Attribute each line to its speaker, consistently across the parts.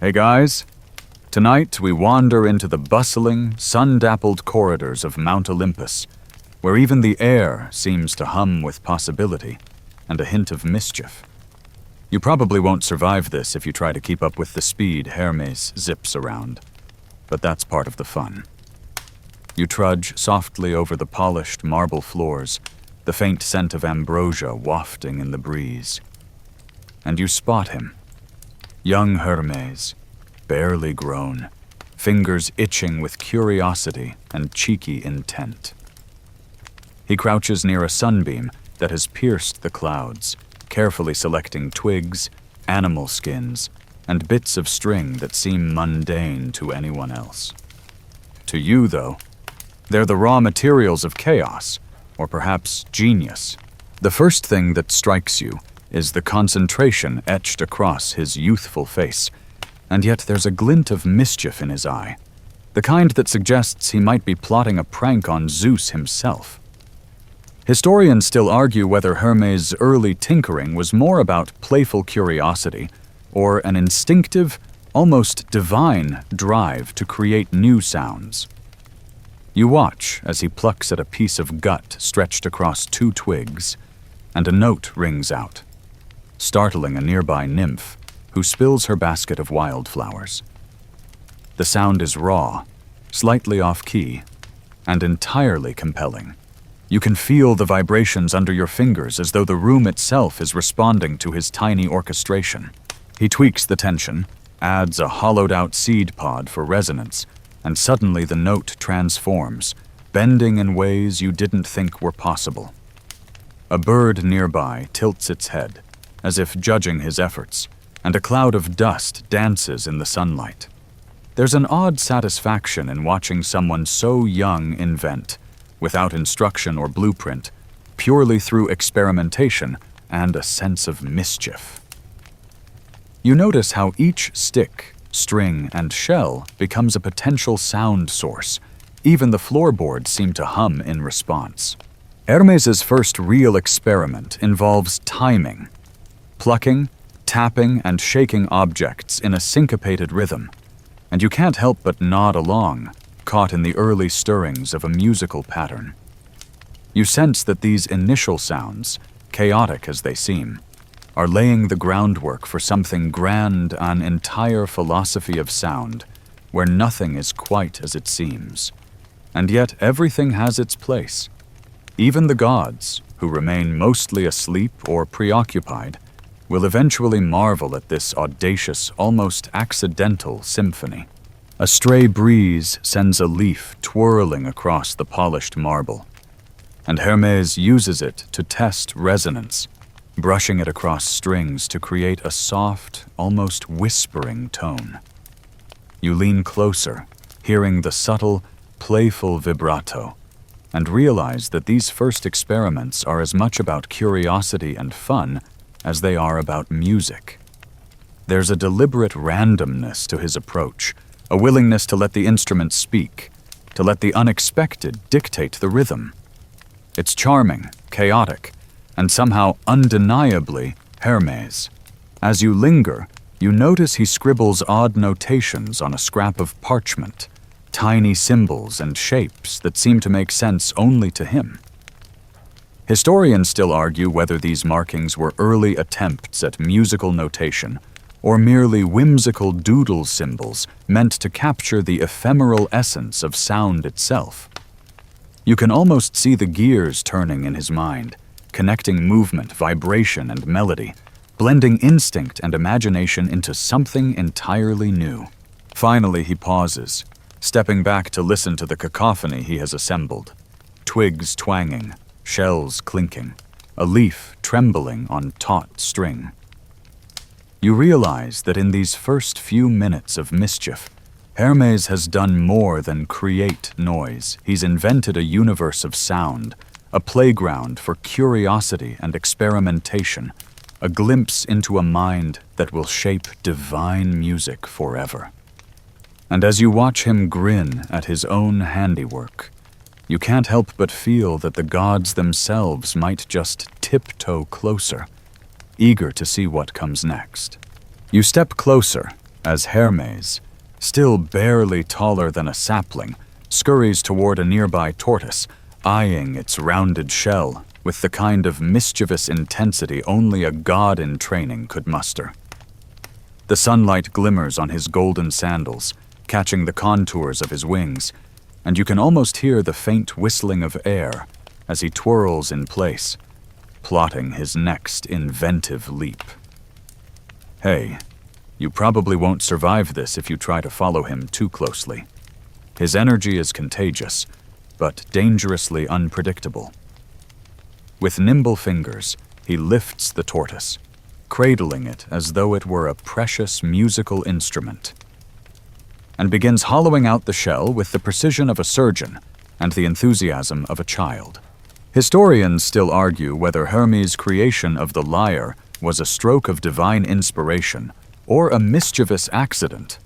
Speaker 1: Hey guys, tonight we wander into the bustling, sun-dappled corridors of Mount Olympus, where even the air seems to hum with possibility and a hint of mischief. You probably won't survive this if you try to keep up with the speed Hermes zips around, but that's part of the fun. You trudge softly over the polished marble floors, the faint scent of ambrosia wafting in the breeze. And you spot him. Young Hermes, barely grown, fingers itching with curiosity and cheeky intent. He crouches near a sunbeam that has pierced the clouds, carefully selecting twigs, animal skins, and bits of string that seem mundane to anyone else. To you, though, they're the raw materials of chaos, or perhaps genius. The first thing that strikes you is the concentration etched across his youthful face, and yet there's a glint of mischief in his eye, the kind that suggests he might be plotting a prank on Zeus himself. Historians still argue whether Hermes' early tinkering was more about playful curiosity or an instinctive, almost divine drive to create new sounds. You watch as he plucks at a piece of gut stretched across two twigs, and a note rings out, startling a nearby nymph who spills her basket of wildflowers. The sound is raw, slightly off-key, and entirely compelling. You can feel the vibrations under your fingers as though the room itself is responding to his tiny orchestration. He tweaks the tension, adds a hollowed-out seed pod for resonance, and suddenly the note transforms, bending in ways you didn't think were possible. A bird nearby tilts its head, as if judging his efforts, and a cloud of dust dances in the sunlight. There's an odd satisfaction in watching someone so young invent, without instruction or blueprint, purely through experimentation and a sense of mischief. You notice how each stick, string, and shell becomes a potential sound source. Even the floorboards seem to hum in response. Hermes' first real experiment involves timing, plucking, tapping, and shaking objects in a syncopated rhythm, and you can't help but nod along, caught in the early stirrings of a musical pattern. You sense that these initial sounds, chaotic as they seem, are laying the groundwork for something grand, an entire philosophy of sound, where nothing is quite as it seems. And yet everything has its place. Even the gods, who remain mostly asleep or preoccupied, will eventually marvel at this audacious, almost accidental symphony. A stray breeze sends a leaf twirling across the polished marble, and Hermes uses it to test resonance, brushing it across strings to create a soft, almost whispering tone. You lean closer, hearing the subtle, playful vibrato, and realize that these first experiments are as much about curiosity and fun as they are about music. There's a deliberate randomness to his approach, a willingness to let the instrument speak, to let the unexpected dictate the rhythm. It's charming, chaotic, and somehow undeniably Hermes. As you linger, you notice he scribbles odd notations on a scrap of parchment, tiny symbols and shapes that seem to make sense only to him. Historians still argue whether these markings were early attempts at musical notation or merely whimsical doodle symbols meant to capture the ephemeral essence of sound itself. You can almost see the gears turning in his mind, connecting movement, vibration, and melody, blending instinct and imagination into something entirely new. Finally, he pauses, stepping back to listen to the cacophony he has assembled. Twigs twanging, shells clinking, a leaf trembling on taut string. You realize that in these first few minutes of mischief, Hermes has done more than create noise. He's invented a universe of sound, a playground for curiosity and experimentation, a glimpse into a mind that will shape divine music forever. And as you watch him grin at his own handiwork, you can't help but feel that the gods themselves might just tiptoe closer, eager to see what comes next. You step closer, as Hermes, still barely taller than a sapling, scurries toward a nearby tortoise, eyeing its rounded shell with the kind of mischievous intensity only a god in training could muster. The sunlight glimmers on his golden sandals, catching the contours of his wings, and you can almost hear the faint whistling of air as he twirls in place, plotting his next inventive leap. Hey, you probably won't survive this if you try to follow him too closely. His energy is contagious, but dangerously unpredictable. With nimble fingers, he lifts the tortoise, cradling it as though it were a precious musical instrument, and begins hollowing out the shell with the precision of a surgeon and the enthusiasm of a child. Historians still argue whether Hermes' creation of the lyre was a stroke of divine inspiration or a mischievous accident,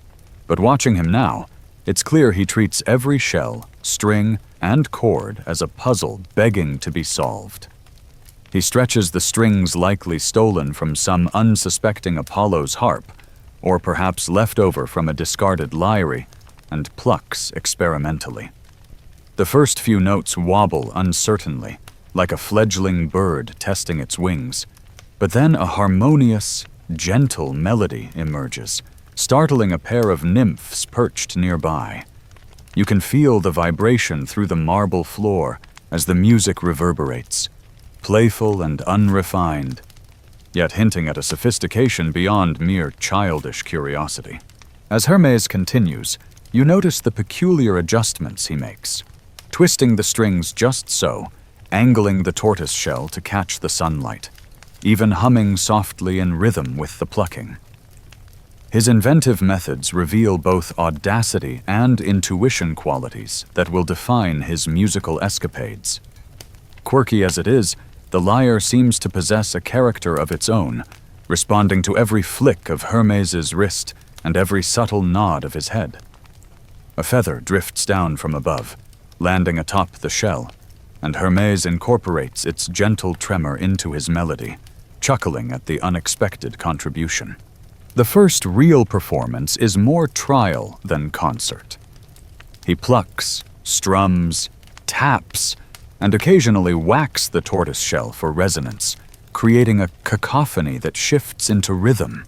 Speaker 1: but watching him now, it's clear he treats every shell, string, and cord as a puzzle begging to be solved. He stretches the strings likely stolen from some unsuspecting Apollo's harp, or perhaps left over from a discarded lyre, and plucks experimentally. The first few notes wobble uncertainly, like a fledgling bird testing its wings, but then a harmonious, gentle melody emerges, startling a pair of nymphs perched nearby. You can feel the vibration through the marble floor as the music reverberates, playful and unrefined, yet hinting at a sophistication beyond mere childish curiosity. As Hermes continues, you notice the peculiar adjustments he makes, twisting the strings just so, angling the tortoise shell to catch the sunlight, even humming softly in rhythm with the plucking. His inventive methods reveal both audacity and intuition qualities that will define his musical escapades. Quirky as it is, the lyre seems to possess a character of its own, responding to every flick of Hermes's wrist and every subtle nod of his head. A feather drifts down from above, landing atop the shell, and Hermes incorporates its gentle tremor into his melody, chuckling at the unexpected contribution. The first real performance is more trial than concert. He plucks, strums, taps, and occasionally whacks the tortoise shell for resonance, creating a cacophony that shifts into rhythm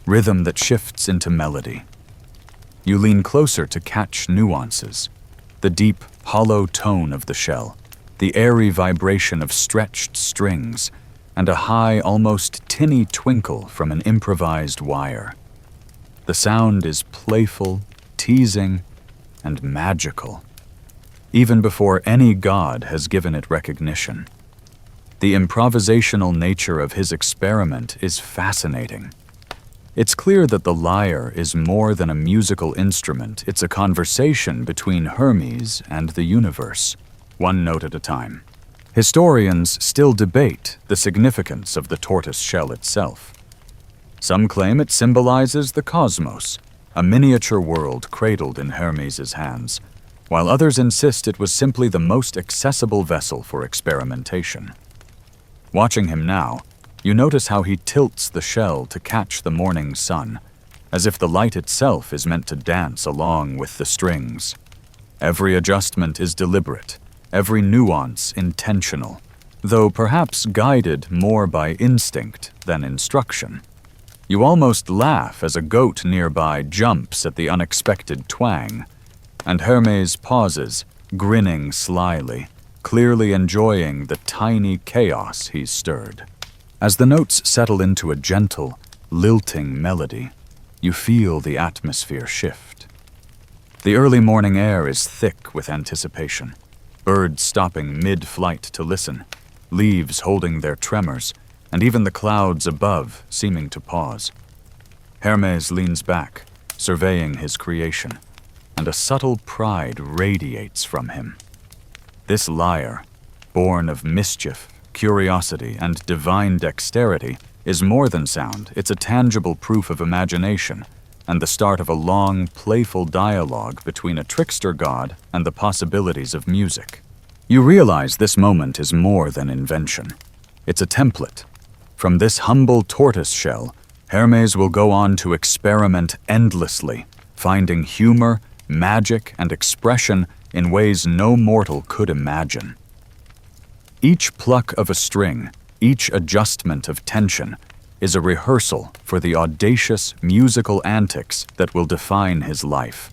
Speaker 1: that shifts into melody. You lean closer to catch nuances, the deep, hollow tone of the shell, the airy vibration of stretched strings, and a high, almost tinny twinkle from an improvised wire. The sound is playful, teasing, and magical, even before any god has given it recognition. The improvisational nature of his experiment is fascinating. It's clear that the lyre is more than a musical instrument. It's a conversation between Hermes and the universe, one note at a time. Historians still debate the significance of the tortoise shell itself. Some claim it symbolizes the cosmos, a miniature world cradled in Hermes's hands, while others insist it was simply the most accessible vessel for experimentation. Watching him now, you notice how he tilts the shell to catch the morning sun, as if the light itself is meant to dance along with the strings. Every adjustment is deliberate, every nuance intentional, though perhaps guided more by instinct than instruction. You almost laugh as a goat nearby jumps at the unexpected twang, and Hermes pauses, grinning slyly, clearly enjoying the tiny chaos he's stirred. As the notes settle into a gentle, lilting melody, you feel the atmosphere shift. The early morning air is thick with anticipation, birds stopping mid-flight to listen, leaves holding their tremors, and even the clouds above seeming to pause. Hermes leans back, surveying his creation, and a subtle pride radiates from him. This lyre, born of mischief, curiosity, and divine dexterity, is more than sound. It's a tangible proof of imagination, and the start of a long, playful dialogue between a trickster god and the possibilities of music. You realize this moment is more than invention. It's a template. From this humble tortoise shell, Hermes will go on to experiment endlessly, finding humor, magic, and expression in ways no mortal could imagine. Each pluck of a string, each adjustment of tension, is a rehearsal for the audacious musical antics that will define his life.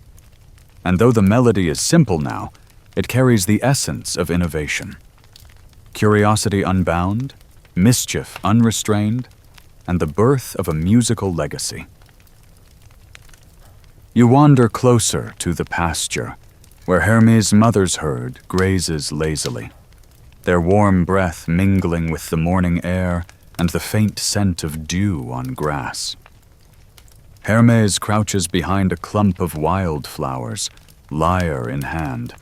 Speaker 1: And though the melody is simple now, it carries the essence of innovation. Curiosity unbound, mischief unrestrained, and the birth of a musical legacy. You wander closer to the pasture, where Hermes' mother's herd grazes lazily, their warm breath mingling with the morning air and the faint scent of dew on grass. Hermes crouches behind a clump of wildflowers, lyre in hand,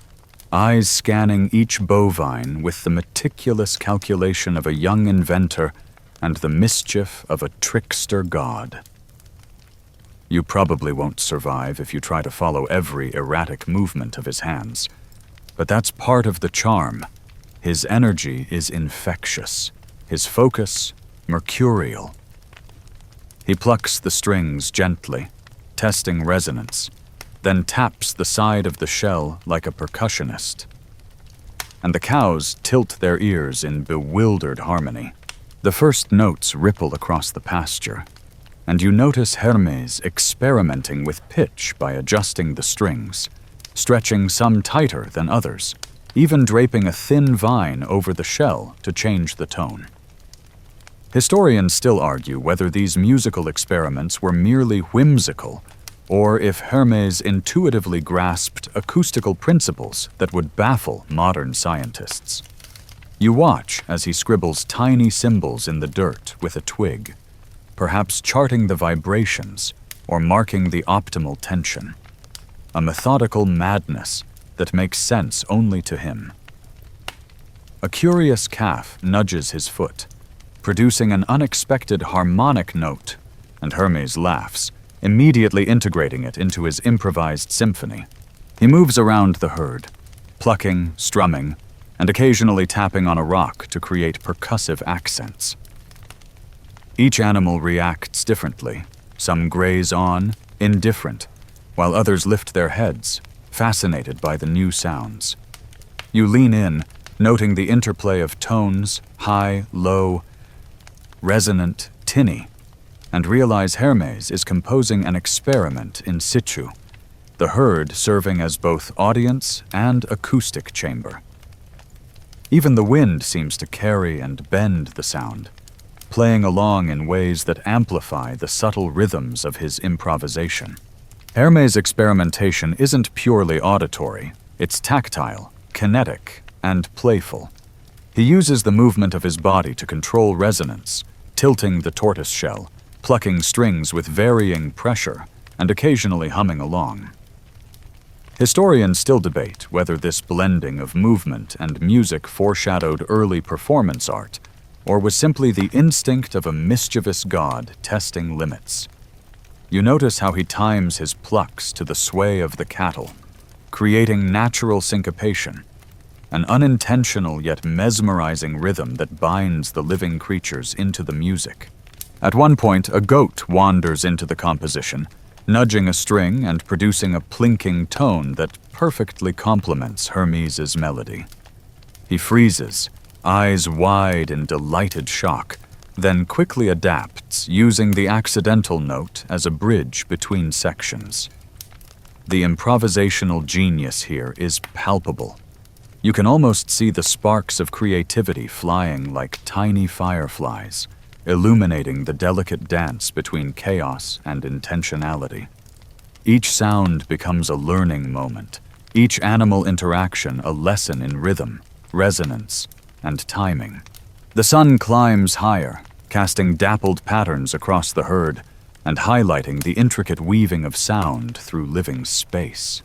Speaker 1: eyes scanning each bovine with the meticulous calculation of a young inventor and the mischief of a trickster god. You probably won't survive if you try to follow every erratic movement of his hands, but that's part of the charm. His energy is infectious, his focus mercurial. He plucks the strings gently, testing resonance, then taps the side of the shell like a percussionist. And the cows tilt their ears in bewildered harmony. The first notes ripple across the pasture, and you notice Hermes experimenting with pitch by adjusting the strings, stretching some tighter than others, even draping a thin vine over the shell to change the tone. Historians still argue whether these musical experiments were merely whimsical or if Hermes intuitively grasped acoustical principles that would baffle modern scientists. You watch as he scribbles tiny symbols in the dirt with a twig, perhaps charting the vibrations or marking the optimal tension. A methodical madness that makes sense only to him. A curious calf nudges his foot, producing an unexpected harmonic note, and Hermes laughs, immediately integrating it into his improvised symphony. He moves around the herd, plucking, strumming, and occasionally tapping on a rock to create percussive accents. Each animal reacts differently. Some graze on, indifferent, while others lift their heads, fascinated by the new sounds. You lean in, noting the interplay of tones, high, low, resonant, tinny, and realize Hermes is composing an experiment in situ, the herd serving as both audience and acoustic chamber. Even the wind seems to carry and bend the sound, playing along in ways that amplify the subtle rhythms of his improvisation. Hermes' experimentation isn't purely auditory, it's tactile, kinetic, and playful. He uses the movement of his body to control resonance, tilting the tortoise-shell, plucking strings with varying pressure, and occasionally humming along. Historians still debate whether this blending of movement and music foreshadowed early performance art, or was simply the instinct of a mischievous god testing limits. You notice how he times his plucks to the sway of the cattle, creating natural syncopation, an unintentional yet mesmerizing rhythm that binds the living creatures into the music. At one point, a goat wanders into the composition, nudging a string and producing a plinking tone that perfectly complements Hermes' melody. He freezes, eyes wide in delighted shock, then quickly adapts, using the accidental note as a bridge between sections. The improvisational genius here is palpable. You can almost see the sparks of creativity flying like tiny fireflies, illuminating the delicate dance between chaos and intentionality. Each sound becomes a learning moment, each animal interaction a lesson in rhythm, resonance, and timing. The sun climbs higher, casting dappled patterns across the herd and highlighting the intricate weaving of sound through living space.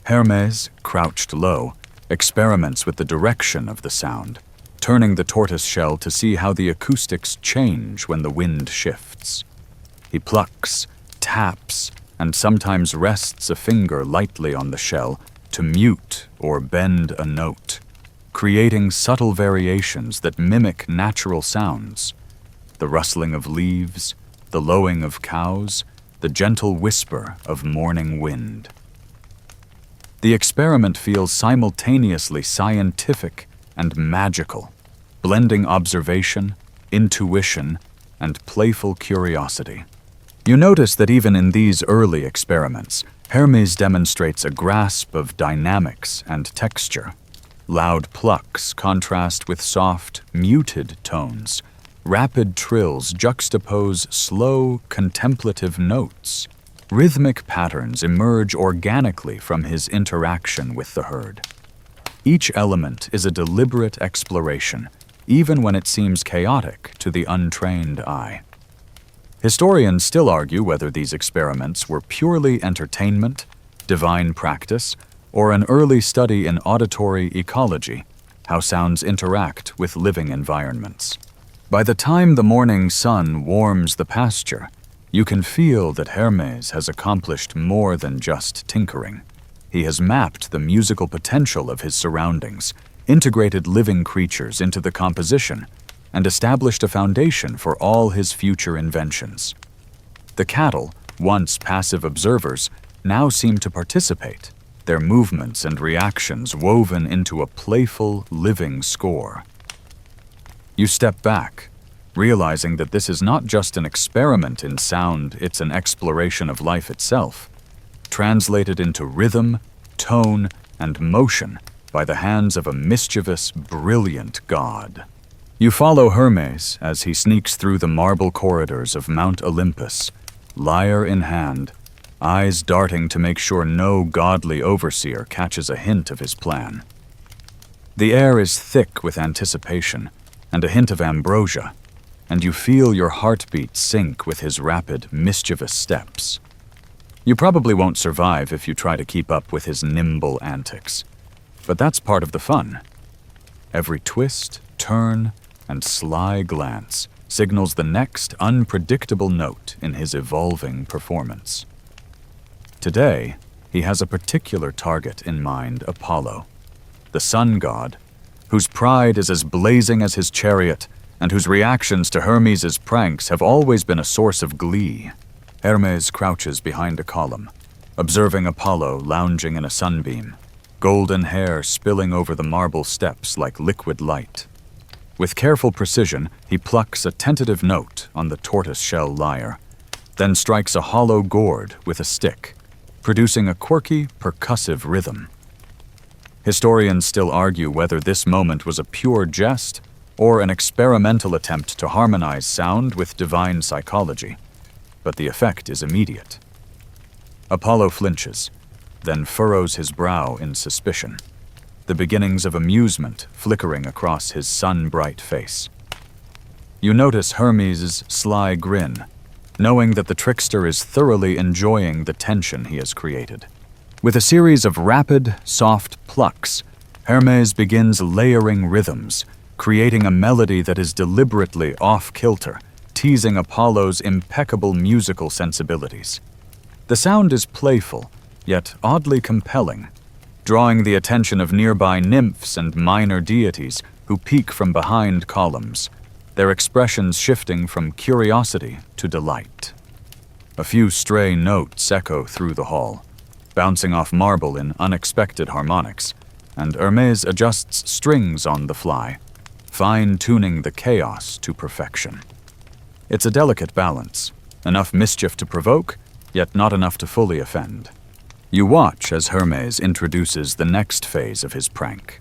Speaker 1: Hermes, crouched low, experiments with the direction of the sound, turning the tortoise-shell to see how the acoustics change when the wind shifts. He plucks, taps, and sometimes rests a finger lightly on the shell to mute or bend a note, creating subtle variations that mimic natural sounds, the rustling of leaves, the lowing of cows, the gentle whisper of morning wind. The experiment feels simultaneously scientific and magical, blending observation, intuition, and playful curiosity. You notice that even in these early experiments, Hermes demonstrates a grasp of dynamics and texture. Loud plucks contrast with soft, muted tones. Rapid trills juxtapose slow, contemplative notes. Rhythmic patterns emerge organically from his interaction with the herd. Each element is a deliberate exploration, even when it seems chaotic to the untrained eye. Historians still argue whether these experiments were purely entertainment, divine practice, or an early study in auditory ecology, how sounds interact with living environments. By the time the morning sun warms the pasture, you can feel that Hermes has accomplished more than just tinkering. He has mapped the musical potential of his surroundings, integrated living creatures into the composition, and established a foundation for all his future inventions. The cattle, once passive observers, now seem to participate, their movements and reactions woven into a playful, living score. You step back, realizing that this is not just an experiment in sound, it's an exploration of life itself, translated into rhythm, tone, and motion by the hands of a mischievous, brilliant god. You follow Hermes as he sneaks through the marble corridors of Mount Olympus, lyre in hand, eyes darting to make sure no godly overseer catches a hint of his plan. The air is thick with anticipation and a hint of ambrosia, and you feel your heartbeat sync with his rapid, mischievous steps. You probably won't survive if you try to keep up with his nimble antics, but that's part of the fun. Every twist, turn, and sly glance signals the next unpredictable note in his evolving performance. Today, he has a particular target in mind, Apollo, the sun god, whose pride is as blazing as his chariot and whose reactions to Hermes' pranks have always been a source of glee. Hermes crouches behind a column, observing Apollo lounging in a sunbeam, golden hair spilling over the marble steps like liquid light. With careful precision, he plucks a tentative note on the tortoise-shell lyre, then strikes a hollow gourd with a stick, producing a quirky, percussive rhythm. Historians still argue whether this moment was a pure jest or an experimental attempt to harmonize sound with divine psychology, but the effect is immediate. Apollo flinches, then furrows his brow in suspicion, the beginnings of amusement flickering across his sun-bright face. You notice Hermes' sly grin, knowing that the trickster is thoroughly enjoying the tension he has created. With a series of rapid, soft plucks, Hermes begins layering rhythms, creating a melody that is deliberately off-kilter, teasing Apollo's impeccable musical sensibilities. The sound is playful, yet oddly compelling, drawing the attention of nearby nymphs and minor deities who peek from behind columns, their expressions shifting from curiosity to delight. A few stray notes echo through the hall, bouncing off marble in unexpected harmonics, and Hermes adjusts strings on the fly, fine-tuning the chaos to perfection. It's a delicate balance, enough mischief to provoke, yet not enough to fully offend. You watch as Hermes introduces the next phase of his prank.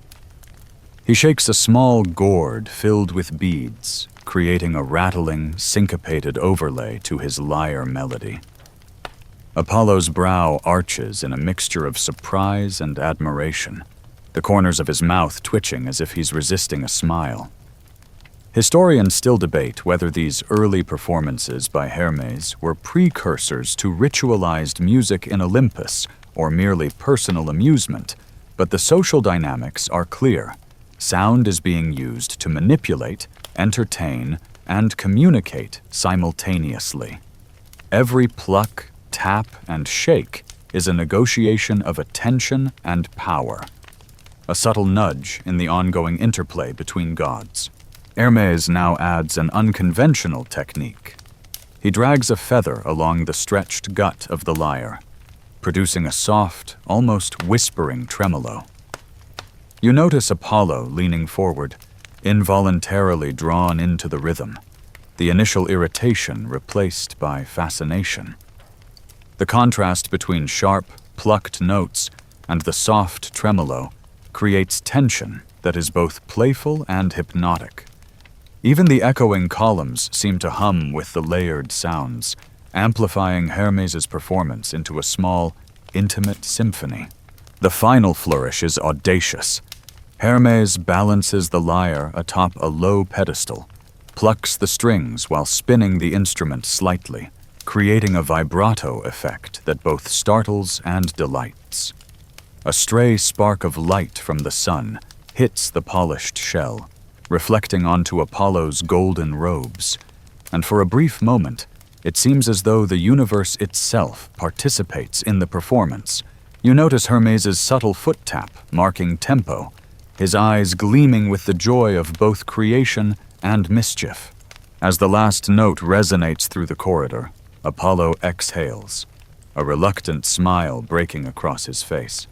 Speaker 1: He shakes a small gourd filled with beads, creating a rattling, syncopated overlay to his lyre melody. Apollo's brow arches in a mixture of surprise and admiration, the corners of his mouth twitching as if he's resisting a smile. Historians still debate whether these early performances by Hermes were precursors to ritualized music in Olympus or merely personal amusement, but the social dynamics are clear. Sound is being used to manipulate, entertain, and communicate simultaneously. Every pluck, tap, and shake is a negotiation of attention and power, a subtle nudge in the ongoing interplay between gods. Hermes now adds an unconventional technique. He drags a feather along the stretched gut of the lyre, producing a soft, almost whispering tremolo. You notice Apollo leaning forward, involuntarily drawn into the rhythm, the initial irritation replaced by fascination. The contrast between sharp, plucked notes and the soft tremolo creates tension that is both playful and hypnotic. Even the echoing columns seem to hum with the layered sounds, amplifying Hermes' performance into a small, intimate symphony. The final flourish is audacious. Hermes balances the lyre atop a low pedestal, plucks the strings while spinning the instrument slightly, creating a vibrato effect that both startles and delights. A stray spark of light from the sun hits the polished shell, reflecting onto Apollo's golden robes, and for a brief moment, it seems as though the universe itself participates in the performance. You notice Hermes' subtle foot tap, marking tempo, his eyes gleaming with the joy of both creation and mischief. As the last note resonates through the corridor, Apollo exhales, a reluctant smile breaking across his face.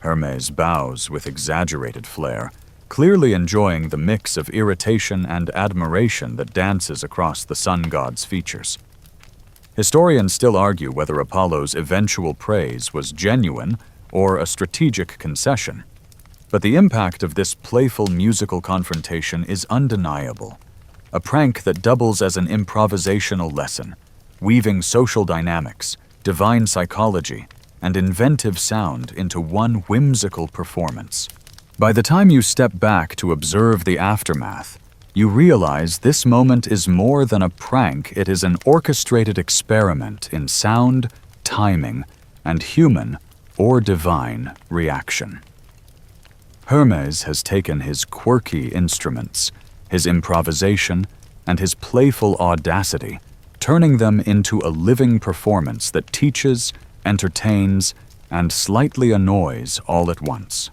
Speaker 1: Hermes bows with exaggerated flair, clearly enjoying the mix of irritation and admiration that dances across the sun god's features. Historians still argue whether Apollo's eventual praise was genuine or a strategic concession, but the impact of this playful musical confrontation is undeniable, a prank that doubles as an improvisational lesson, weaving social dynamics, divine psychology, and inventive sound into one whimsical performance. By the time you step back to observe the aftermath, you realize this moment is more than a prank. It is an orchestrated experiment in sound, timing, and human or divine reaction. Hermes has taken his quirky instruments, his improvisation, and his playful audacity, turning them into a living performance that teaches, entertains, and slightly annoys all at once.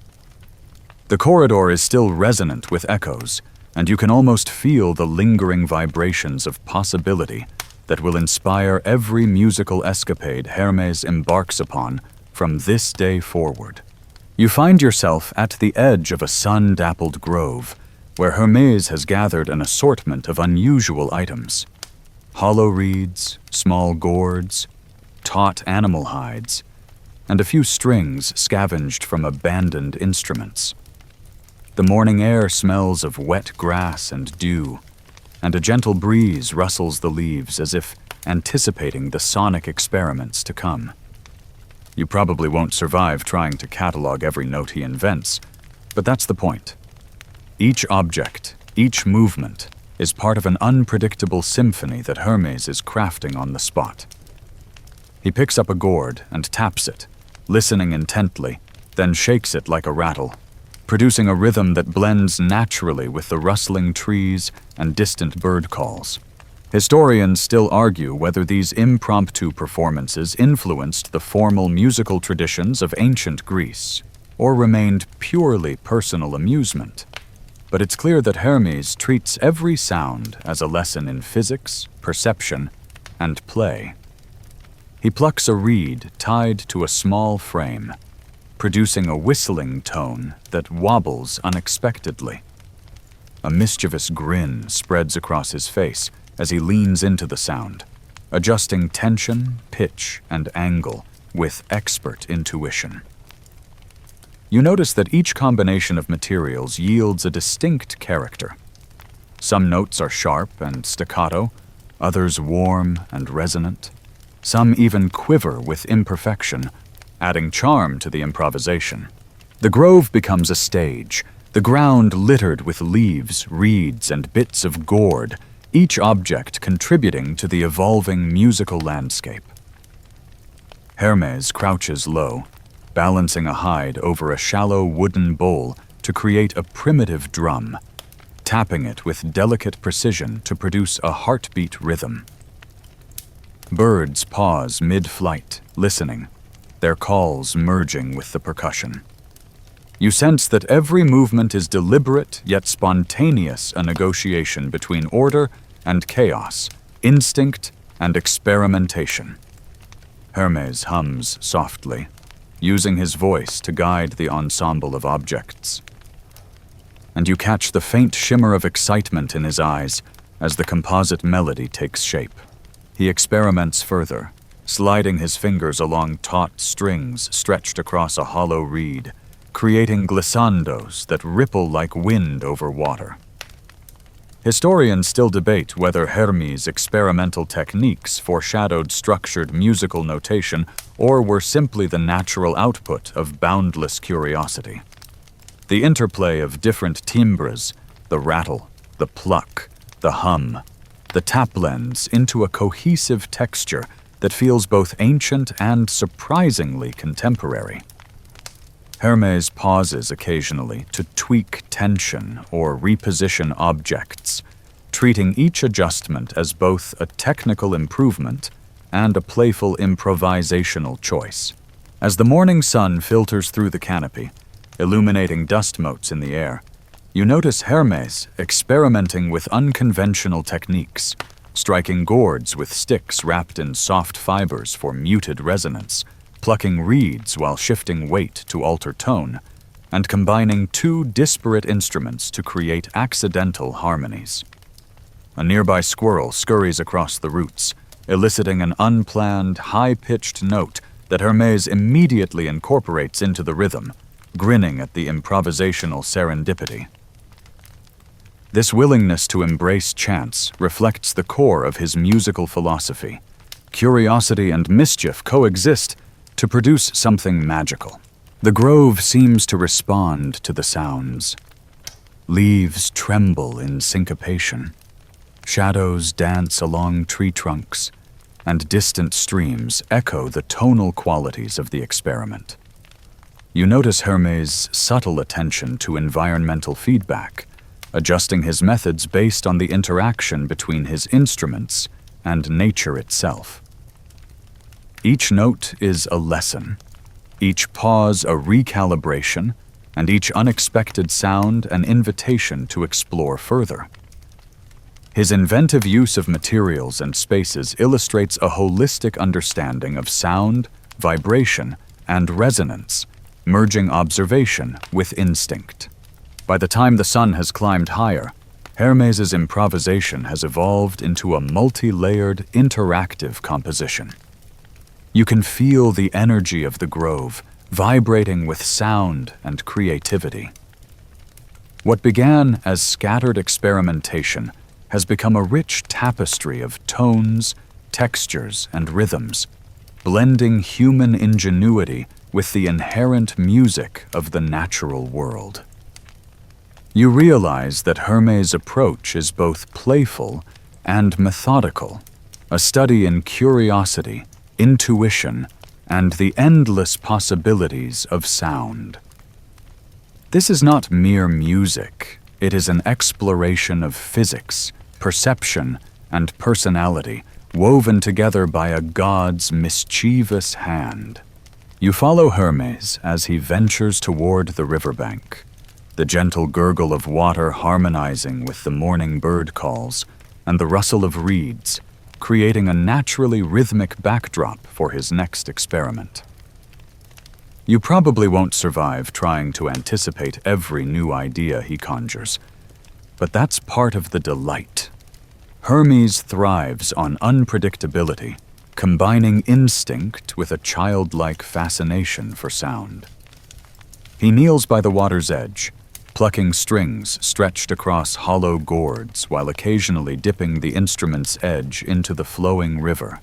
Speaker 1: The corridor is still resonant with echoes, and you can almost feel the lingering vibrations of possibility that will inspire every musical escapade Hermes embarks upon from this day forward. You find yourself at the edge of a sun-dappled grove, where Hermes has gathered an assortment of unusual items: hollow reeds, small gourds, taut animal hides, and a few strings scavenged from abandoned instruments. The morning air smells of wet grass and dew, and a gentle breeze rustles the leaves as if anticipating the sonic experiments to come. You probably won't survive trying to catalog every note he invents, but that's the point. Each object, each movement, is part of an unpredictable symphony that Hermes is crafting on the spot. He picks up a gourd and taps it, listening intently, then shakes it like a rattle, producing a rhythm that blends naturally with the rustling trees and distant bird calls. Historians still argue whether these impromptu performances influenced the formal musical traditions of ancient Greece or remained purely personal amusement. But it's clear that Hermes treats every sound as a lesson in physics, perception, and play. He plucks a reed tied to a small frame, producing a whistling tone that wobbles unexpectedly. A mischievous grin spreads across his face as he leans into the sound, adjusting tension, pitch, and angle with expert intuition. You notice that each combination of materials yields a distinct character. Some notes are sharp and staccato, others warm and resonant. Some even quiver with imperfection, adding charm to the improvisation. The grove becomes a stage, the ground littered with leaves, reeds, and bits of gourd, each object contributing to the evolving musical landscape. Hermes crouches low, balancing a hide over a shallow wooden bowl to create a primitive drum, tapping it with delicate precision to produce a heartbeat rhythm. Birds pause mid-flight, listening, their calls merging with the percussion. You sense that every movement is deliberate yet spontaneous, a negotiation between order and chaos, instinct and experimentation. Hermes hums softly, using his voice to guide the ensemble of objects. And you catch the faint shimmer of excitement in his eyes as the composite melody takes shape. He experiments further, sliding his fingers along taut strings stretched across a hollow reed, creating glissandos that ripple like wind over water. Historians still debate whether Hermes' experimental techniques foreshadowed structured musical notation or were simply the natural output of boundless curiosity. The interplay of different timbres, the rattle, the pluck, the hum, the tap blends into a cohesive texture that feels both ancient and surprisingly contemporary. Hermes pauses occasionally to tweak tension or reposition objects, treating each adjustment as both a technical improvement and a playful improvisational choice. As the morning sun filters through the canopy, illuminating dust motes in the air, you notice Hermes experimenting with unconventional techniques, striking gourds with sticks wrapped in soft fibers for muted resonance, plucking reeds while shifting weight to alter tone, and combining two disparate instruments to create accidental harmonies. A nearby squirrel scurries across the roots, eliciting an unplanned, high-pitched note that Hermes immediately incorporates into the rhythm, grinning at the improvisational serendipity. This willingness to embrace chance reflects the core of his musical philosophy. Curiosity and mischief coexist to produce something magical. The grove seems to respond to the sounds. Leaves tremble in syncopation. Shadows dance along tree trunks, and distant streams echo the tonal qualities of the experiment. You notice Hermes' subtle attention to environmental feedback, adjusting his methods based on the interaction between his instruments and nature itself. Each note is a lesson, each pause a recalibration, and each unexpected sound an invitation to explore further. His inventive use of materials and spaces illustrates a holistic understanding of sound, vibration, and resonance, merging observation with instinct. By the time the sun has climbed higher, Hermes' improvisation has evolved into a multi-layered, interactive composition. You can feel the energy of the grove, vibrating with sound and creativity. What began as scattered experimentation has become a rich tapestry of tones, textures, and rhythms, blending human ingenuity with the inherent music of the natural world. You realize that Hermes' approach is both playful and methodical, a study in curiosity, intuition, and the endless possibilities of sound. This is not mere music, it is an exploration of physics, perception, and personality, woven together by a god's mischievous hand. You follow Hermes as he ventures toward the riverbank, the gentle gurgle of water harmonizing with the morning bird calls and the rustle of reeds, creating a naturally rhythmic backdrop for his next experiment. You probably won't survive trying to anticipate every new idea he conjures, but that's part of the delight. Hermes thrives on unpredictability, combining instinct with a childlike fascination for sound. He kneels by the water's edge, plucking strings stretched across hollow gourds while occasionally dipping the instrument's edge into the flowing river,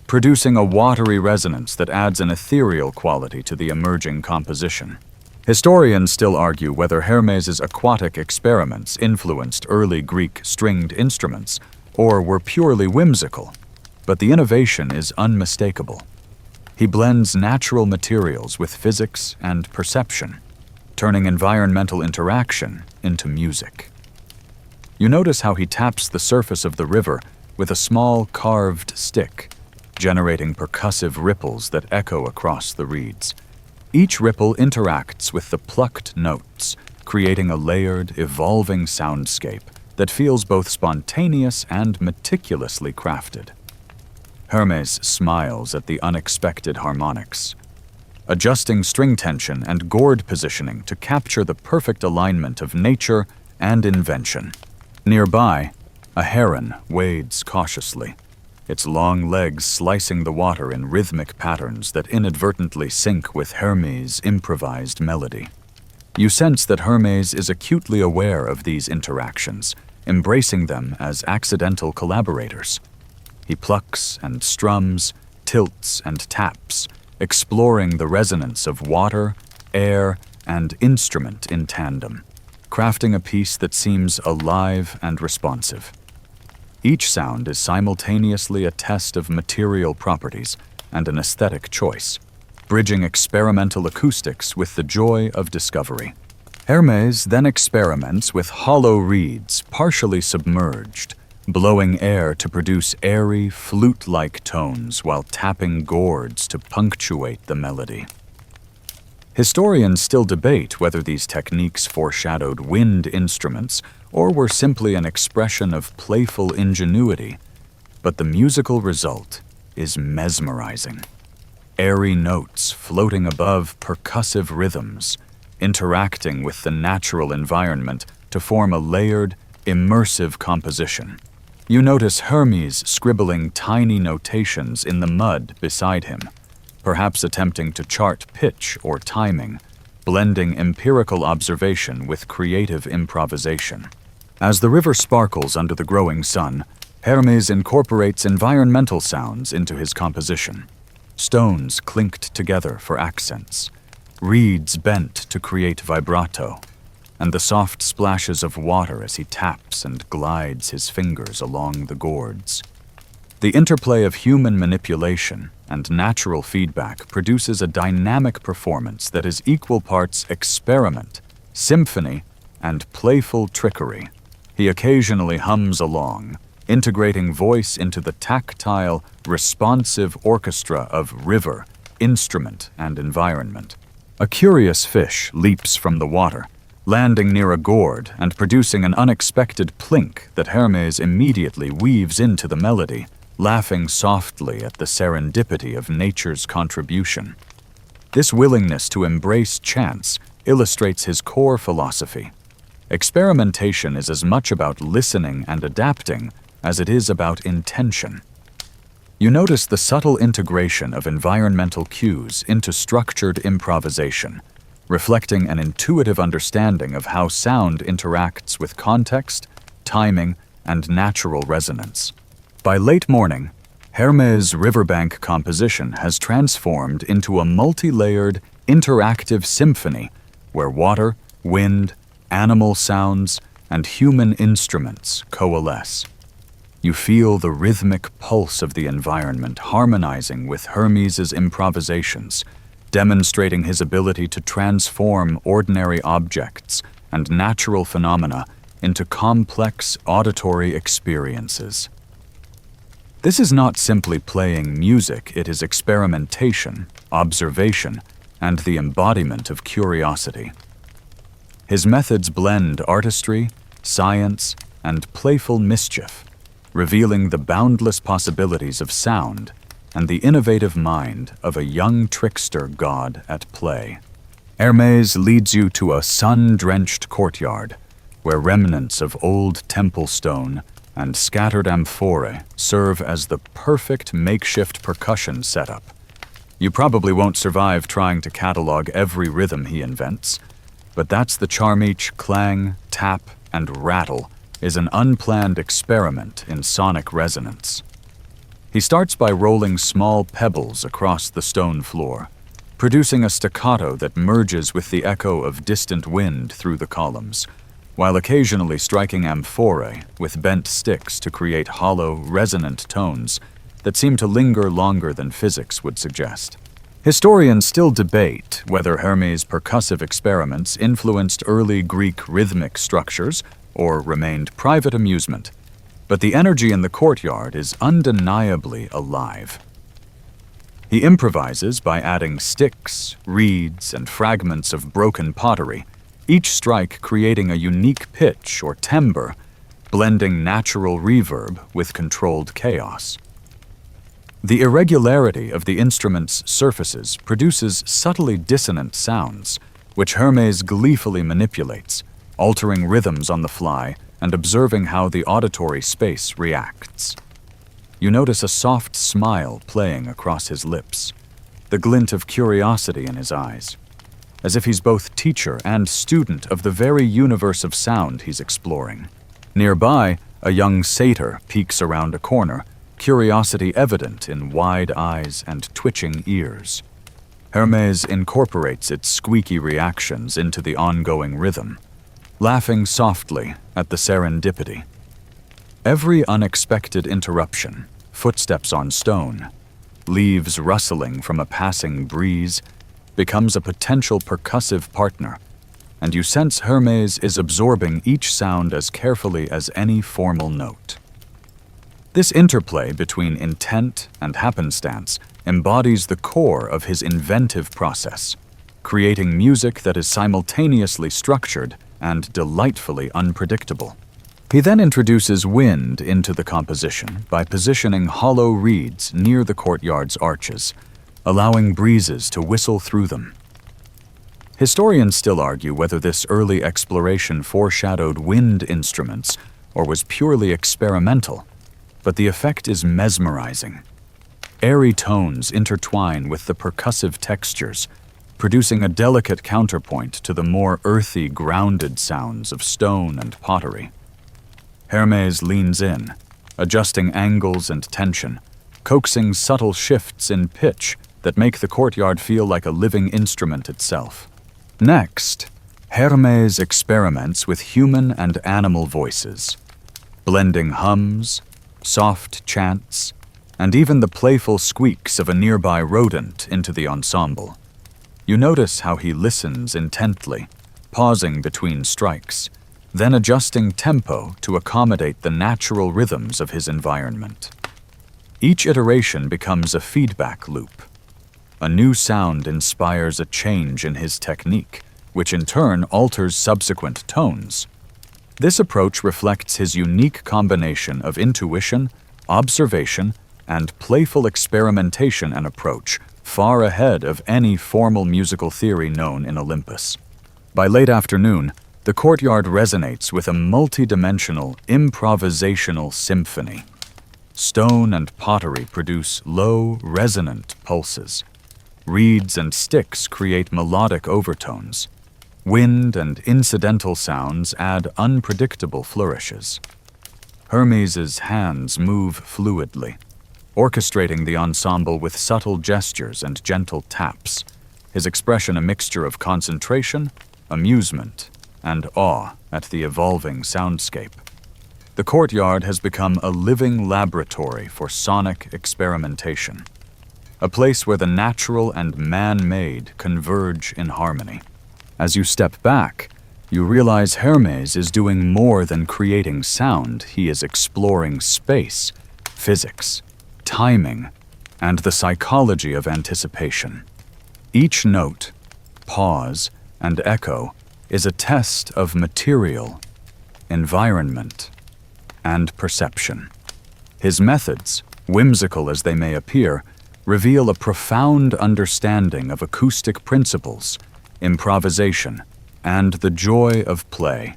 Speaker 1: producing a watery resonance that adds an ethereal quality to the emerging composition. Historians still argue whether Hermes' aquatic experiments influenced early Greek stringed instruments or were purely whimsical, but the innovation is unmistakable. He blends natural materials with physics and perception, turning environmental interaction into music. You notice how he taps the surface of the river with a small carved stick, generating percussive ripples that echo across the reeds. Each ripple interacts with the plucked notes, creating a layered, evolving soundscape that feels both spontaneous and meticulously crafted. Hermes smiles at the unexpected harmonics, adjusting string tension and gourd positioning to capture the perfect alignment of nature and invention. Nearby, a heron wades cautiously, its long legs slicing the water in rhythmic patterns that inadvertently sync with Hermes' improvised melody. You sense that Hermes is acutely aware of these interactions, embracing them as accidental collaborators. He plucks and strums, tilts and taps, exploring the resonance of water, air, and instrument in tandem, crafting a piece that seems alive and responsive. Each sound is simultaneously a test of material properties and an aesthetic choice, bridging experimental acoustics with the joy of discovery. Hermes then experiments with hollow reeds partially submerged, blowing air to produce airy, flute-like tones while tapping gourds to punctuate the melody. Historians still debate whether these techniques foreshadowed wind instruments or were simply an expression of playful ingenuity, but the musical result is mesmerizing. Airy notes floating above percussive rhythms, interacting with the natural environment to form a layered, immersive composition. You notice Hermes scribbling tiny notations in the mud beside him, perhaps attempting to chart pitch or timing, blending empirical observation with creative improvisation. As the river sparkles under the growing sun, Hermes incorporates environmental sounds into his composition. Stones clinked together for accents, reeds bent to create vibrato, and the soft splashes of water as he taps and glides his fingers along the gourds. The interplay of human manipulation and natural feedback produces a dynamic performance that is equal parts experiment, symphony, and playful trickery. He occasionally hums along, integrating voice into the tactile, responsive orchestra of river, instrument, and environment. A curious fish leaps from the water, landing near a gourd and producing an unexpected plink that Hermes immediately weaves into the melody, laughing softly at the serendipity of nature's contribution. This willingness to embrace chance illustrates his core philosophy. Experimentation is as much about listening and adapting as it is about intention. You notice the subtle integration of environmental cues into structured improvisation, reflecting an intuitive understanding of how sound interacts with context, timing, and natural resonance. By late morning, Hermes' riverbank composition has transformed into a multi-layered, interactive symphony where water, wind, animal sounds, and human instruments coalesce. You feel the rhythmic pulse of the environment harmonizing with Hermes' improvisations, demonstrating his ability to transform ordinary objects and natural phenomena into complex auditory experiences. This is not simply playing music, it is experimentation, observation, and the embodiment of curiosity. His methods blend artistry, science, and playful mischief, revealing the boundless possibilities of sound and the innovative mind of a young trickster god at play. Hermes leads you to a sun-drenched courtyard, where remnants of old temple stone and scattered amphorae serve as the perfect makeshift percussion setup. You probably won't survive trying to catalog every rhythm he invents, but that's the charm. Each clang, tap, and rattle is an unplanned experiment in sonic resonance. He starts by rolling small pebbles across the stone floor, producing a staccato that merges with the echo of distant wind through the columns, while occasionally striking amphorae with bent sticks to create hollow, resonant tones that seem to linger longer than physics would suggest. Historians still debate whether Hermes' percussive experiments influenced early Greek rhythmic structures or remained private amusement, but the energy in the courtyard is undeniably alive. He improvises by adding sticks, reeds, and fragments of broken pottery, each strike creating a unique pitch or timbre blending natural reverb with controlled chaos. The irregularity of the instrument's surfaces produces subtly dissonant sounds, which Hermes gleefully manipulates, altering rhythms on the fly and observing how the auditory space reacts. You notice a soft smile playing across his lips, the glint of curiosity in his eyes, as if he's both teacher and student of the very universe of sound he's exploring. Nearby, a young satyr peeks around a corner, curiosity evident in wide eyes and twitching ears. Hermes incorporates its squeaky reactions into the ongoing rhythm, laughing softly at the serendipity. Every unexpected interruption, footsteps on stone, leaves rustling from a passing breeze, becomes a potential percussive partner, and you sense Hermes is absorbing each sound as carefully as any formal note. This interplay between intent and happenstance embodies the core of his inventive process, creating music that is simultaneously structured and delightfully unpredictable. He then introduces wind into the composition by positioning hollow reeds near the courtyard's arches, allowing breezes to whistle through them. Historians still argue whether this early exploration foreshadowed wind instruments or was purely experimental, but the effect is mesmerizing. Airy tones intertwine with the percussive textures, producing a delicate counterpoint to the more earthy, grounded sounds of stone and pottery. Hermes leans in, adjusting angles and tension, coaxing subtle shifts in pitch that make the courtyard feel like a living instrument itself. Next, Hermes experiments with human and animal voices, blending hums, soft chants, and even the playful squeaks of a nearby rodent into the ensemble. You notice how he listens intently, pausing between strikes, then adjusting tempo to accommodate the natural rhythms of his environment. Each iteration becomes a feedback loop. A new sound inspires a change in his technique, which in turn alters subsequent tones. This approach reflects his unique combination of intuition, observation, and playful experimentation, an approach far ahead of any formal musical theory known in Olympus. By late afternoon, the courtyard resonates with a multi-dimensional, improvisational symphony. Stone and pottery produce low, resonant pulses. Reeds and sticks create melodic overtones. Wind and incidental sounds add unpredictable flourishes. Hermes's hands move fluidly, orchestrating the ensemble with subtle gestures and gentle taps, his expression a mixture of concentration, amusement, and awe at the evolving soundscape. The courtyard has become a living laboratory for sonic experimentation, a place where the natural and man-made converge in harmony. As you step back, you realize Hermes is doing more than creating sound. He is exploring space, physics, timing, and the psychology of anticipation. Each note, pause, and echo is a test of material, environment, and perception. His methods, whimsical as they may appear, reveal a profound understanding of acoustic principles, improvisation, and the joy of play.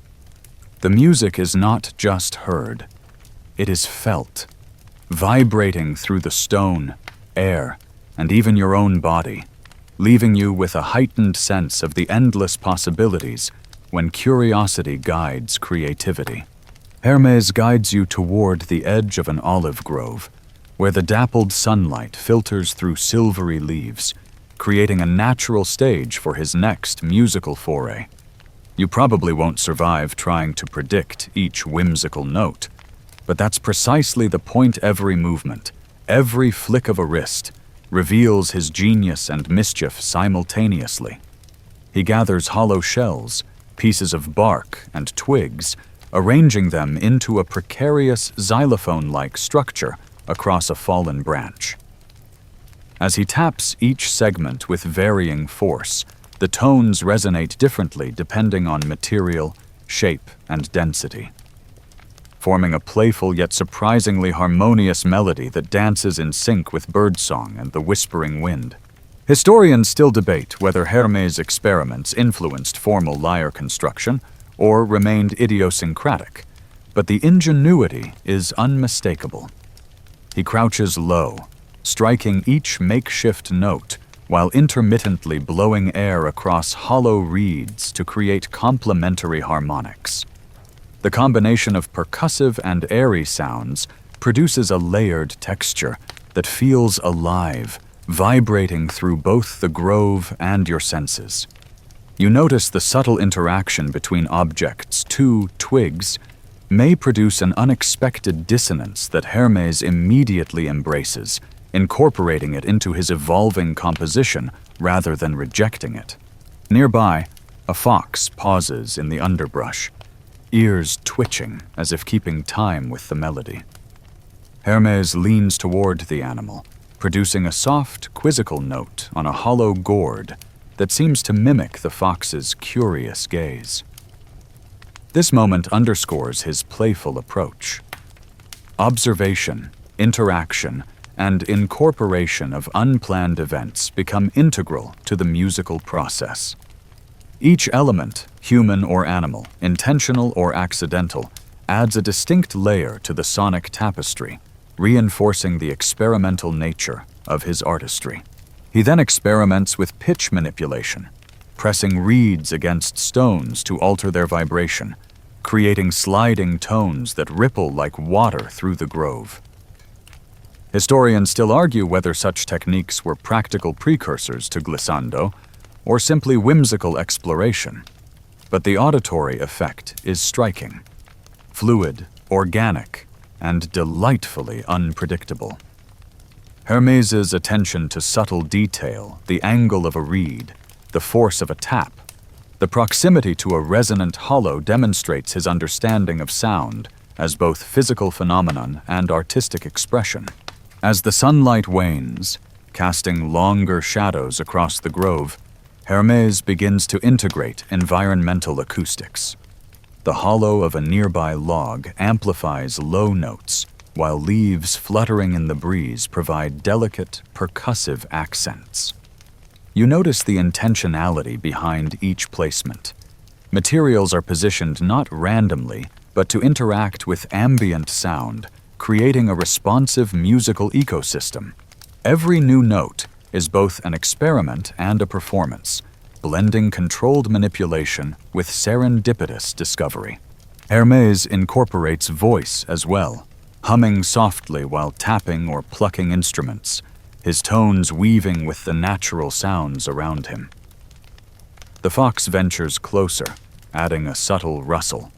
Speaker 1: The music is not just heard, it is felt, vibrating through the stone, air, and even your own body, leaving you with a heightened sense of the endless possibilities when curiosity guides creativity. Hermes guides you toward the edge of an olive grove, where the dappled sunlight filters through silvery leaves, creating a natural stage for his next musical foray. You probably won't survive trying to predict each whimsical note, but that's precisely the point. Every movement, every flick of a wrist, reveals his genius and mischief simultaneously. He gathers hollow shells, pieces of bark, and twigs, arranging them into a precarious xylophone-like structure across a fallen branch. As he taps each segment with varying force, the tones resonate differently depending on material, shape, and density. forming a playful yet surprisingly harmonious melody that dances in sync with birdsong and the whispering wind. Historians still debate whether Hermes' experiments influenced formal lyre construction or remained idiosyncratic, but the ingenuity is unmistakable. He crouches low, striking each makeshift note while intermittently blowing air across hollow reeds to create complementary harmonics. The combination of percussive and airy sounds produces a layered texture that feels alive, vibrating through both the grove and your senses. You notice the subtle interaction between objects, two twigs, may produce an unexpected dissonance that Hermes immediately embraces, incorporating it into his evolving composition rather than rejecting it. Nearby, a fox pauses in the underbrush, ears twitching as if keeping time with the melody. Hermes leans toward the animal, producing a soft, quizzical note on a hollow gourd that seems to mimic the fox's curious gaze. This moment underscores his playful approach. Observation, interaction, and incorporation of unplanned events become integral to the musical process. Each element, human or animal, intentional or accidental, adds a distinct layer to the sonic tapestry, reinforcing the experimental nature of his artistry. He then experiments with pitch manipulation, pressing reeds against stones to alter their vibration, creating sliding tones that ripple like water through the grove. Historians still argue whether such techniques were practical precursors to glissando or simply whimsical exploration, but the auditory effect is striking, fluid, organic, and delightfully unpredictable. Hermes' attention to subtle detail, the angle of a reed, the force of a tap, the proximity to a resonant hollow demonstrates his understanding of sound as both physical phenomenon and artistic expression. As the sunlight wanes, casting longer shadows across the grove, Hermes begins to integrate environmental acoustics. The hollow of a nearby log amplifies low notes, while leaves fluttering in the breeze provide delicate, percussive accents. You notice the intentionality behind each placement. Materials are positioned not randomly, but to interact with ambient sound, creating a responsive musical ecosystem. Every new note is both an experiment and a performance, blending controlled manipulation with serendipitous discovery. Hermes incorporates voice as well, humming softly while tapping or plucking instruments, his tones weaving with the natural sounds around him. The fox ventures closer, adding a subtle rustle,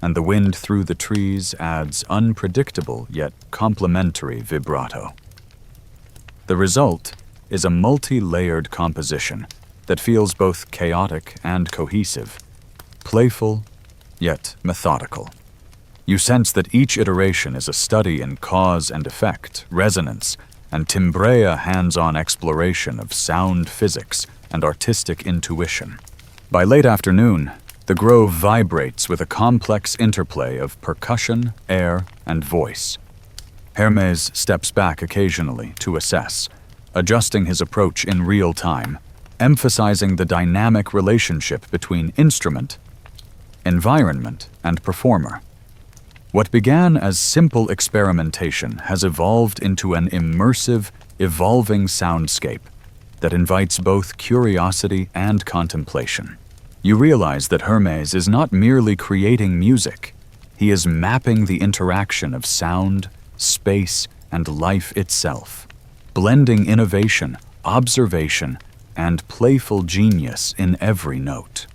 Speaker 1: and the wind through the trees adds unpredictable yet complementary vibrato. The result is a multi-layered composition that feels both chaotic and cohesive, playful yet methodical. You sense that each iteration is a study in cause and effect, resonance, and timbre, a hands-on exploration of sound physics and artistic intuition. By late afternoon, the grove vibrates with a complex interplay of percussion, air, and voice. Hermes steps back occasionally to assess, adjusting his approach in real time, emphasizing the dynamic relationship between instrument, environment, and performer. What began as simple experimentation has evolved into an immersive, evolving soundscape that invites both curiosity and contemplation. You realize that Hermes is not merely creating music, he is mapping the interaction of sound, space, and life itself, blending innovation, observation, and playful genius in every note.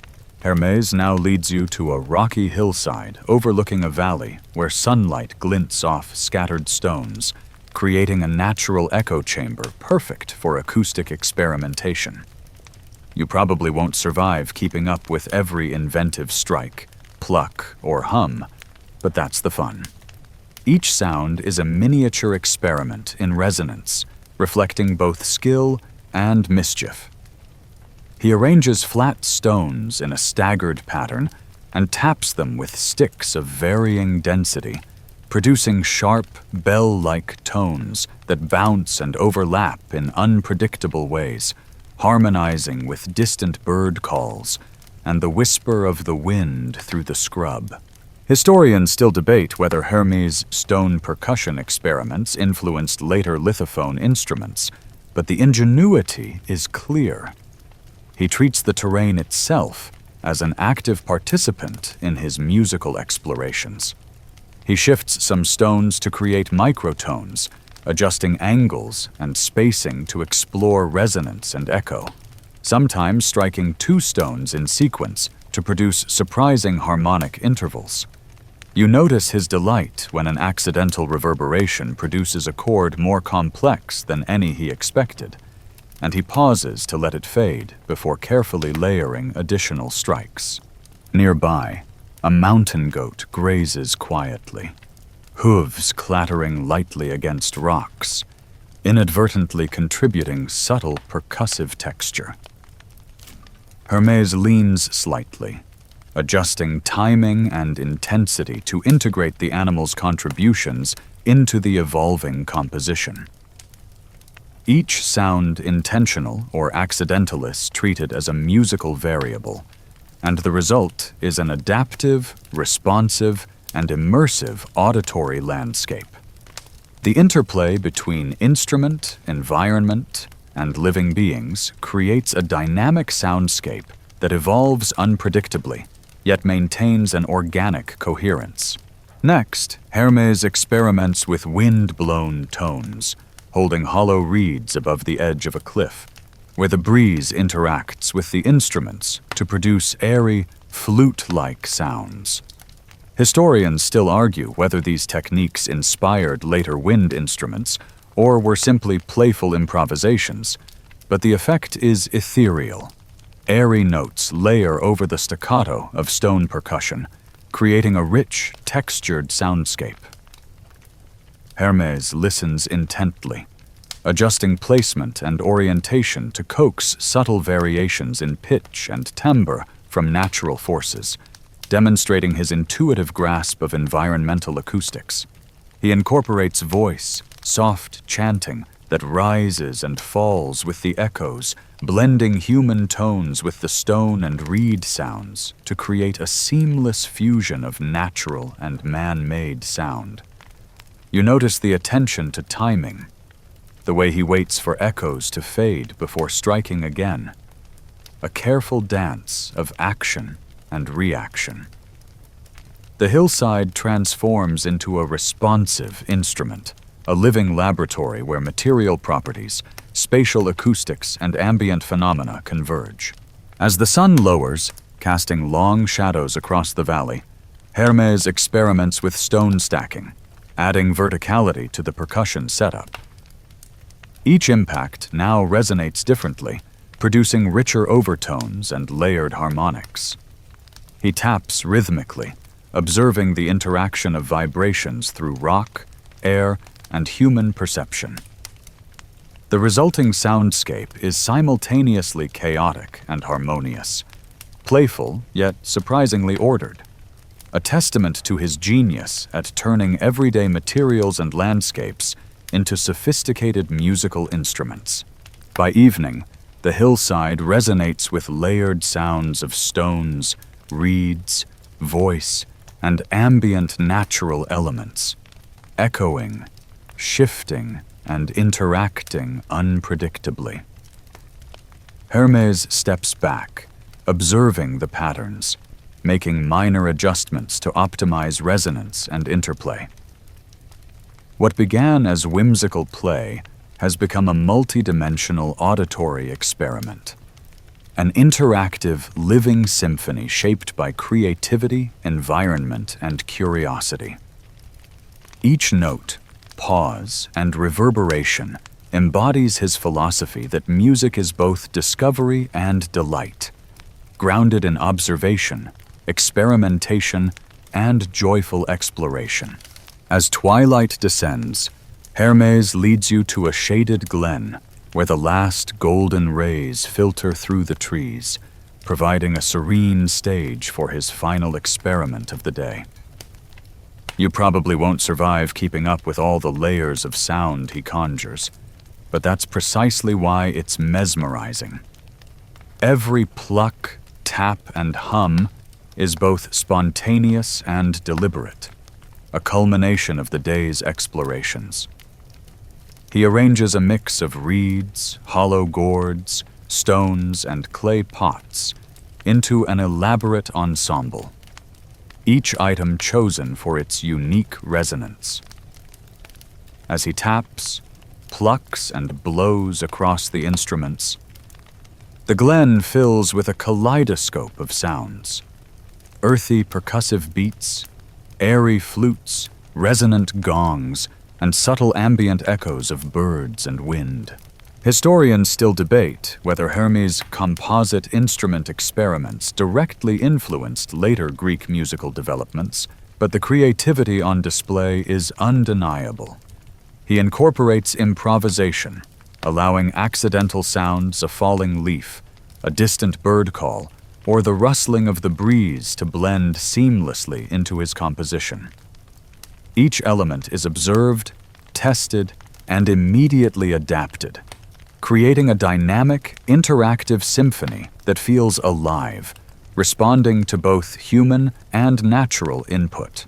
Speaker 1: Hermes now leads you to a rocky hillside overlooking a valley where sunlight glints off scattered stones, creating a natural echo chamber perfect for acoustic experimentation. You probably won't survive keeping up with every inventive strike, pluck, or hum, but that's the fun. Each sound is a miniature experiment in resonance, reflecting both skill and mischief. He arranges flat stones in a staggered pattern, and taps them with sticks of varying density, producing sharp, bell-like tones that bounce and overlap in unpredictable ways, harmonizing with distant bird calls and the whisper of the wind through the scrub. Historians still debate whether Hermes' stone percussion experiments influenced later lithophone instruments, but the ingenuity is clear. He treats the terrain itself as an active participant in his musical explorations. He shifts some stones to create microtones, adjusting angles and spacing to explore resonance and echo, sometimes striking 2 stones in sequence to produce surprising harmonic intervals. You notice his delight when an accidental reverberation produces a chord more complex than any he expected, and he pauses to let it fade before carefully layering additional strikes. Nearby, a mountain goat grazes quietly, hooves clattering lightly against rocks, inadvertently contributing subtle percussive texture. Hermes leans slightly, adjusting timing and intensity to integrate the animal's contributions into the evolving composition. Each sound intentional or accidental is treated as a musical variable, and the result is an adaptive, responsive, and immersive auditory landscape. The interplay between instrument, environment, and living beings creates a dynamic soundscape that evolves unpredictably, yet maintains an organic coherence. Next, Hermes experiments with wind-blown tones, holding hollow reeds above the edge of a cliff, where the breeze interacts with the instruments to produce airy, flute-like sounds. Historians still argue whether these techniques inspired later wind instruments or were simply playful improvisations, but the effect is ethereal. Airy notes layer over the staccato of stone percussion, creating a rich, textured soundscape. Hermes listens intently, adjusting placement and orientation to coax subtle variations in pitch and timbre from natural forces, demonstrating his intuitive grasp of environmental acoustics. He incorporates voice, soft chanting that rises and falls with the echoes, blending human tones with the stone and reed sounds to create a seamless fusion of natural and man-made sound. You notice the attention to timing, the way he waits for echoes to fade before striking again, a careful dance of action and reaction. The hillside transforms into a responsive instrument, a living laboratory where material properties, spatial acoustics, and ambient phenomena converge. As the sun lowers, casting long shadows across the valley, Hermes experiments with stone stacking, adding verticality to the percussion setup. Each impact now resonates differently, producing richer overtones and layered harmonics. He taps rhythmically, observing the interaction of vibrations through rock, air, and human perception. The resulting soundscape is simultaneously chaotic and harmonious, playful yet surprisingly ordered, a testament to his genius at turning everyday materials and landscapes into sophisticated musical instruments. By evening, the hillside resonates with layered sounds of stones, reeds, voice, and ambient natural elements, echoing, shifting, and interacting unpredictably. Hermes steps back, observing the patterns, making minor adjustments to optimize resonance and interplay. What began as whimsical play has become a multidimensional auditory experiment, an interactive, living symphony shaped by creativity, environment, and curiosity. Each note, pause, and reverberation embodies his philosophy that music is both discovery and delight, grounded in observation, experimentation, and joyful exploration. As twilight descends, Hermes leads you to a shaded glen where the last golden rays filter through the trees, providing a serene stage for his final experiment of the day. You probably won't survive keeping up with all the layers of sound he conjures, but that's precisely why it's mesmerizing. Every pluck, tap, and hum is both spontaneous and deliberate, a culmination of the day's explorations. He arranges a mix of reeds, hollow gourds, stones, and clay pots into an elaborate ensemble, each item chosen for its unique resonance. As he taps, plucks, and blows across the instruments, the glen fills with a kaleidoscope of sounds: earthy percussive beats, airy flutes, resonant gongs, and subtle ambient echoes of birds and wind. Historians still debate whether Hermes' composite instrument experiments directly influenced later Greek musical developments, but the creativity on display is undeniable. He incorporates improvisation, allowing accidental sounds, a falling leaf, a distant bird call, or the rustling of the breeze to blend seamlessly into his composition. Each element is observed, tested, and immediately adapted, creating a dynamic, interactive symphony that feels alive, responding to both human and natural input.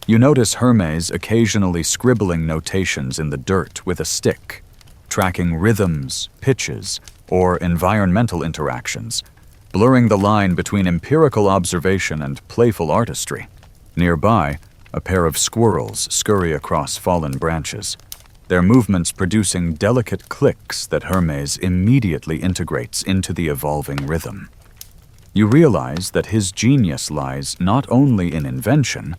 Speaker 1: You notice Hermes occasionally scribbling notations in the dirt with a stick, tracking rhythms, pitches, or environmental interactions, blurring the line between empirical observation and playful artistry. Nearby, a pair of squirrels scurry across fallen branches, their movements producing delicate clicks that Hermes immediately integrates into the evolving rhythm. You realize that his genius lies not only in invention,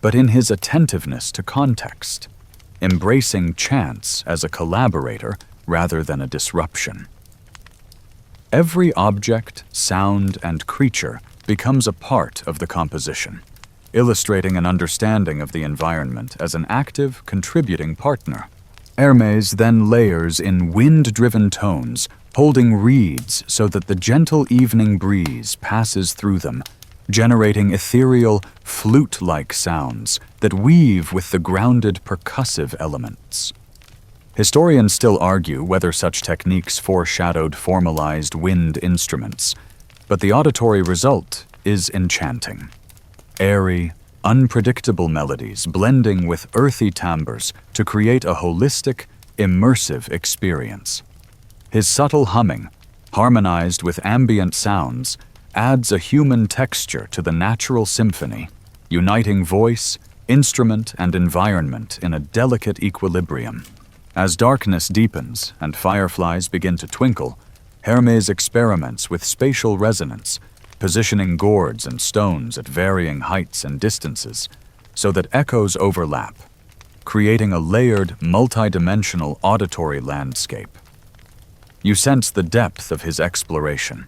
Speaker 1: but in his attentiveness to context, embracing chance as a collaborator rather than a disruption. Every object, sound, and creature becomes a part of the composition, illustrating an understanding of the environment as an active, contributing partner. Hermes then layers in wind-driven tones, holding reeds so that the gentle evening breeze passes through them, generating ethereal, flute-like sounds that weave with the grounded percussive elements. Historians still argue whether such techniques foreshadowed formalized wind instruments, but the auditory result is enchanting. Airy, unpredictable melodies blending with earthy timbres to create a holistic, immersive experience. His subtle humming, harmonized with ambient sounds, adds a human texture to the natural symphony, uniting voice, instrument, and environment in a delicate equilibrium. As darkness deepens and fireflies begin to twinkle, Hermes experiments with spatial resonance, positioning gourds and stones at varying heights and distances so that echoes overlap, creating a layered, multidimensional auditory landscape. You sense the depth of his exploration.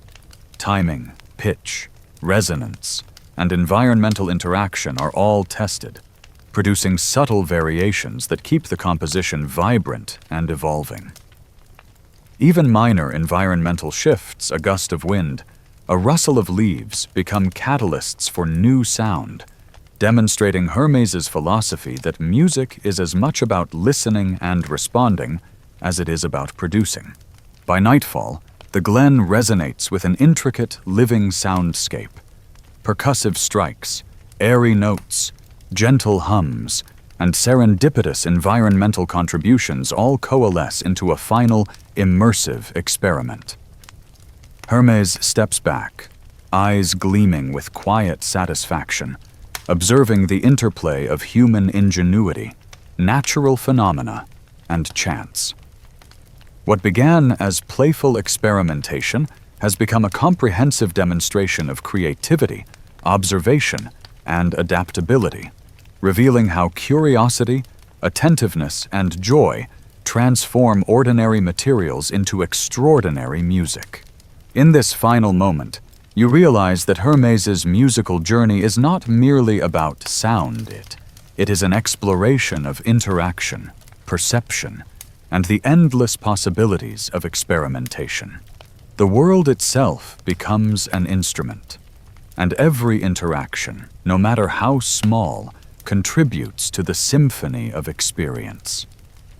Speaker 1: Timing, pitch, resonance, and environmental interaction are all tested, producing subtle variations that keep the composition vibrant and evolving. Even minor environmental shifts, a gust of wind, a rustle of leaves, become catalysts for new sound, demonstrating Hermes's philosophy that music is as much about listening and responding as it is about producing. By nightfall, the glen resonates with an intricate, living soundscape. Percussive strikes, airy notes, gentle hums, and serendipitous environmental contributions all coalesce into a final, immersive experiment. Hermes steps back, eyes gleaming with quiet satisfaction, observing the interplay of human ingenuity, natural phenomena, and chance. What began as playful experimentation has become a comprehensive demonstration of creativity, observation, and adaptability, revealing how curiosity, attentiveness, and joy transform ordinary materials into extraordinary music. In this final moment, you realize that Hermes's musical journey is not merely about sound. It is an exploration of interaction, perception, and the endless possibilities of experimentation. The world itself becomes an instrument, and every interaction, no matter how small, contributes to the symphony of experience.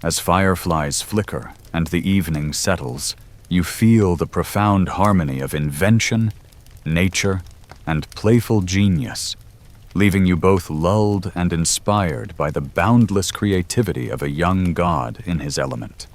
Speaker 1: As fireflies flicker and the evening settles, you feel the profound harmony of invention, nature, and playful genius, leaving you both lulled and inspired by the boundless creativity of a young god in his element.